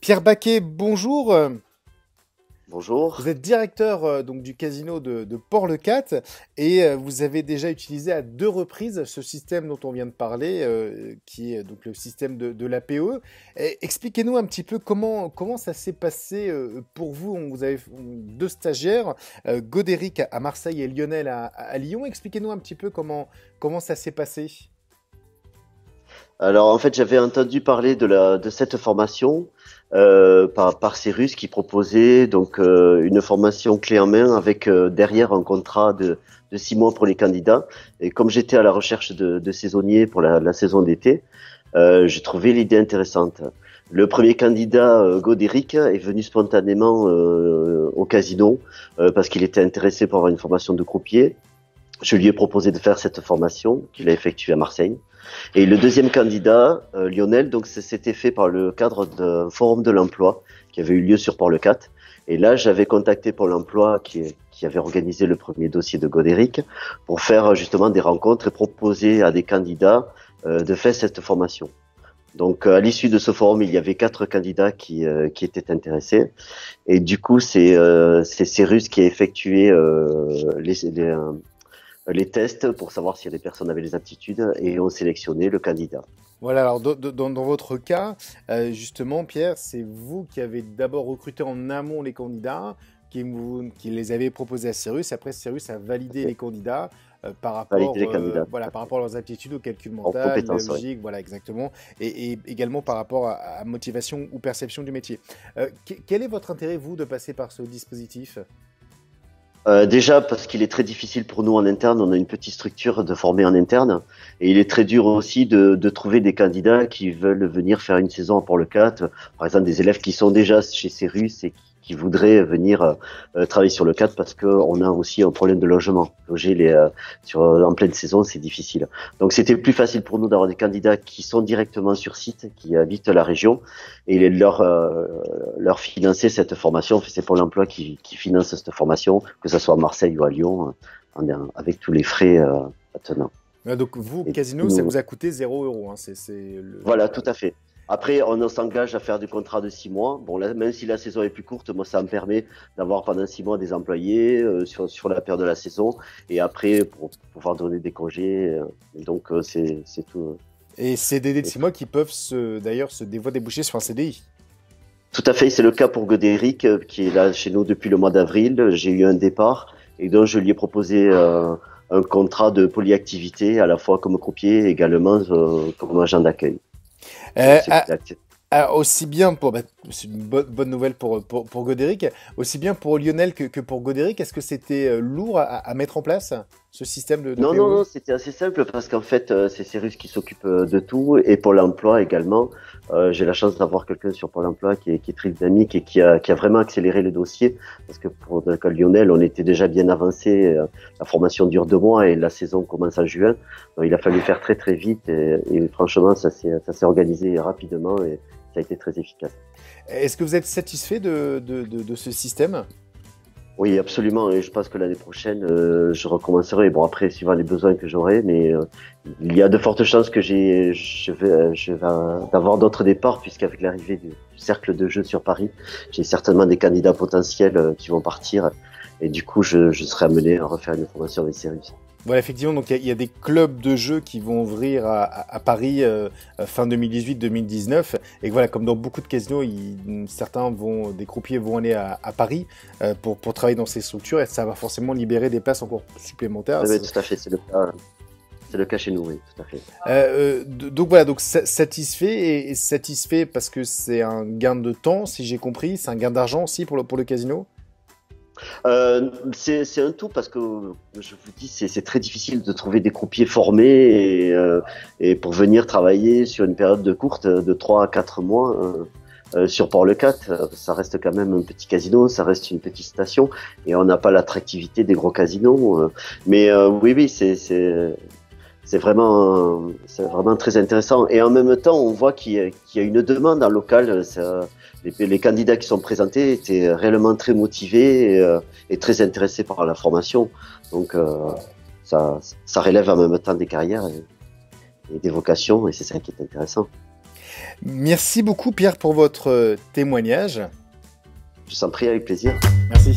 Pierre Baquet, bonjour. Vous Bonjour. êtes directeur donc du casino de Port-le-Cat et vous avez déjà utilisé à deux reprises ce système dont on vient de parler, qui est donc le système de l'APE. Expliquez-nous un petit peu comment ça s'est passé pour vous. Vous avez deux stagiaires, Godéric à Marseille et Lionel à Lyon. Expliquez-nous un petit peu comment ça s'est passé. Alors en fait, j'avais entendu parler de cette formation par Cyrus qui proposait donc une formation clé en main avec derrière un contrat de 6 mois pour les candidats. Et comme j'étais à la recherche de saisonniers pour la saison d'été, j'ai trouvé l'idée intéressante. Le premier candidat, Godéric, est venu spontanément au casino parce qu'il était intéressé pour avoir une formation de croupier. Je lui ai proposé de faire cette formation qu'il a effectuée à Marseille. Et le deuxième candidat, Lionel, donc c'était fait par le cadre d'un forum de l'emploi qui avait eu lieu sur Port-le-Cat. Et là, j'avais contacté Pôle emploi qui avait organisé le premier dossier de Godéric pour faire justement des rencontres et proposer à des candidats de faire cette formation. Donc, à l'issue de ce forum, il y avait 4 candidats qui étaient intéressés. Et du coup, c'est Cyrus qui a effectué les tests pour savoir si les personnes avaient les aptitudes et ont sélectionné le candidat. Voilà, alors dans votre cas, justement, Pierre, c'est vous qui avez d'abord recruté en amont les candidats, qui les avez proposés à Cyrus. Après, Cyrus a validé les candidats Valider les candidats, voilà, par rapport à leurs aptitudes au calcul en mental, la compétences, ouais. logique, voilà, exactement, et également par rapport à motivation ou perception du métier. Quel est votre intérêt, vous, de passer par ce dispositif? Déjà parce qu'il est très difficile pour nous en interne, on a une petite structure de former en interne et il est très dur aussi de trouver des candidats qui veulent venir faire une saison à Port-le-Cat, par exemple des élèves qui sont déjà chez Cyrus et qui voudraient venir travailler sur le 4 parce qu'on a aussi un problème de logement. Loger en pleine saison, c'est difficile. Donc c'était plus facile pour nous d'avoir des candidats qui sont directement sur site, qui habitent la région et leur financer cette formation. C'est Pôle emploi qui finance cette formation, que ce soit à Marseille ou à Lyon, avec tous les frais attenants. Donc vous, Et casino, ça nous, vous a coûté 0 €, hein, voilà, voilà. tout à fait. Après, on s'engage à faire du contrat de 6 mois. Bon, là, même si la saison est plus courte, moi, ça me permet d'avoir pendant 6 mois des employés sur la période de la saison et après pour pouvoir donner des congés. Donc, c'est tout. Et CDD de 6 mois qui peuvent d'ailleurs des fois déboucher sur un CDI. Tout à fait, c'est le cas pour Godéric qui est là chez nous depuis le mois d'avril. J'ai eu un départ et donc je lui ai proposé un contrat de polyactivité à la fois comme croupier et également comme agent d'accueil. Euh, Donc, c'est ah, actif. Aussi bien c'est une bonne nouvelle pour Godéric, aussi bien pour Lionel que pour Godéric. Est-ce que c'était lourd à mettre en place, ce système de Non, non, POE? non, c'était assez simple parce qu'en fait, c'est Cyrus qui s'occupe de tout et Pôle emploi également. J'ai la chance d'avoir quelqu'un sur Pôle emploi qui est très dynamique et qui a vraiment accéléré le dossier parce que pour l'école Lionel, on était déjà bien avancé. La formation dure 2 mois et la saison commence en juin. Donc, il a fallu faire très très vite et franchement, ça s'est organisé rapidement et ça a été très efficace. Est-ce que vous êtes satisfait de ce système? Oui, absolument. Et je pense que l'année prochaine, je recommencerai. Bon, après, suivant les besoins que j'aurai, mais il y a de fortes chances que je vais d'avoir d'autres départs, puisqu'avec l'arrivée du cercle de jeu sur Paris, j'ai certainement des candidats potentiels qui vont partir. Et du coup, je serai amené à refaire une formation avec Cyrus. Voilà, effectivement, donc il y a des clubs de jeux qui vont ouvrir à Paris fin 2018-2019. Et que voilà, comme dans beaucoup de casinos, des croupiers vont aller à Paris pour travailler dans ces structures et ça va forcément libérer des places encore supplémentaires. Oui, tout à fait, c'est le cas chez nous, oui, tout à fait. Donc voilà, donc satisfait et satisfait parce que c'est un gain de temps, si j'ai compris, c'est un gain d'argent aussi pour le casino. C'est un tout parce que je vous dis c'est très difficile de trouver des croupiers formés et pour venir travailler sur une période de courte de 3 à 4 mois sur Port-le-Cat. Ça reste quand même un petit casino, ça reste une petite station et on n'a pas l'attractivité des gros casinos. Mais oui oui c'est vraiment très intéressant. Et en même temps, on voit qu'il y a une demande en local. Les candidats qui sont présentés étaient réellement très motivés et très intéressés par la formation. Donc, ça relève en même temps des carrières et des vocations, et c'est ça qui est intéressant. Merci beaucoup Pierre pour votre témoignage. Je vous en prie, avec plaisir. Merci.